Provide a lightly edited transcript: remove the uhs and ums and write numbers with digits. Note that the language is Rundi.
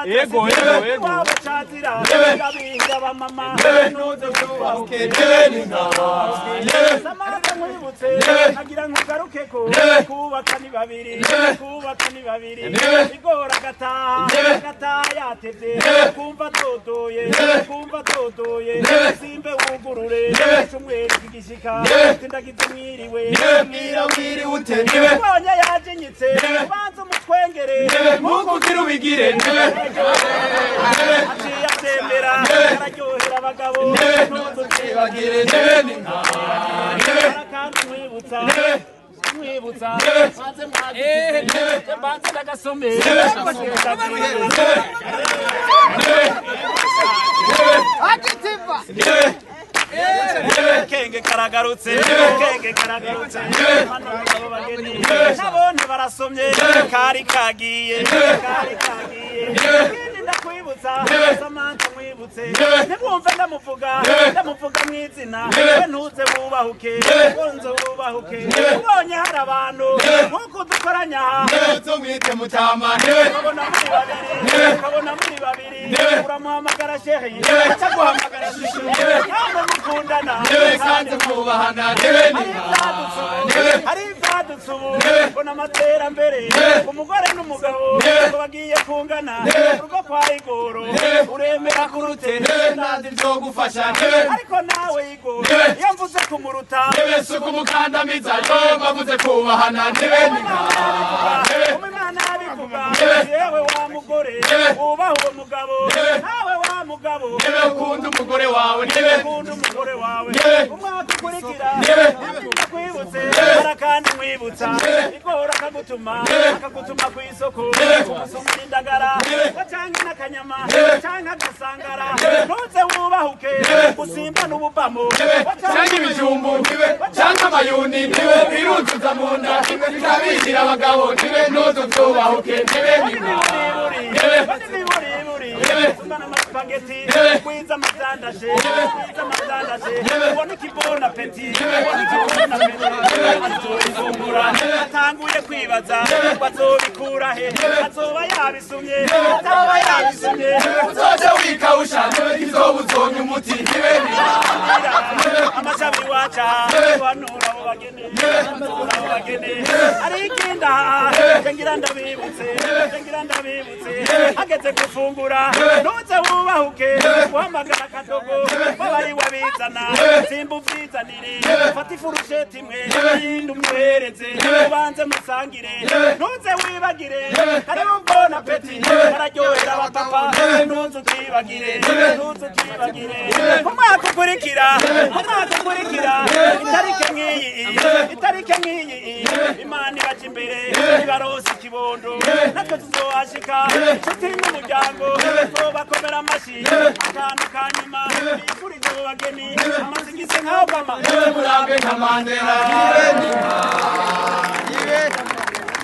Ego, ego, ego. Wabachatira, Gabiga Mama, Nuzo Kuke, Samantha Mwibutse, Agira Ngarukeko, Kubaka ni babiri, kubaka ni babiri, Igora Gata yatevye, kumva totoye, Simbe wugurure, Chumweri kigishika, Tindagize mwiriwe, mwiri ute, Bonya yajinyitse, Banza mutwengere, Mukugira ubigire, Aciye atembera, araryohera abagabo, ntuzibagire, Arakandi mwibutsa, maze mwagize, Banza ndagasome, Kenge karagarutse, hano abagabo bageni, nabone barasomye, kari kagiye, ikindi ndakwibutsa, Samantha Mwibutse, ntibumve ndamuvuga mw'izina, we ntuze wubahuke, wonze wubahuke, ubonye hari abantu, nkuko dukoranya aha, tumwite mutama, ukabona muri babiri, uramuhamagara shehi, acaguhamagara shishu, ntabwo mukundana, kandi mwubahana, hari ivyadutse ubu, mbona amaterambere, umugore n'umugabo, ngo bagiye kungana, urugo kwa Igoro, uremera kurute, ntazi vyo gufasha, ariko nawe Igoro, iyo mvuze kumuruta, suku mukandamiza, yo bavuze kubahana, umwana abivuga, yewe wa mugore, ubaha uwo mugabo, nawe wa mugabo, ukunda umugore wawe, umwaka ukurikira, ndakwibutse, arakandi mwibutsa, Igoro akagutuma kw'isoko, umusumira indagara, canke n'akanyama, canke agasangara, ntuze wubahuke, usimba n'ububamo, canke ibijumbu, canke amayuni, biruzuza mu nda, bikabigira abagabo, ntuze vyubahuke, Sumana amaspageti, kwiza amazandashe, ubona ikibona peti, azobivumbura, atanguye kwibaza, bazobikura he, azoba yabisumye, uzoje wikawusha, izoba uzonye umuti, amashami waca, wanura abo bageni, arikinda, ngira ndabibutse, hageze gufungura, ntuze wubahuke, guhamagara akadogo, babari wabizana, simba uvyizanire, fata ifurusheti imwe, yindi umuhereze, ubanze musangire, ntuze wibagire, karibu mbona peti, kararyohera abapapa, ntuze utibagire, umwaka ukurikira, itarike nk'iyi, Imana ibaca imbere, ibarose ikibondo, natwe tuzohashika, nshuti n'umuryango, tuzobakomera amashi, akantu ka nyuma, bifurize abo bageni, amazigise nk'Obama, murambe nka Mandela.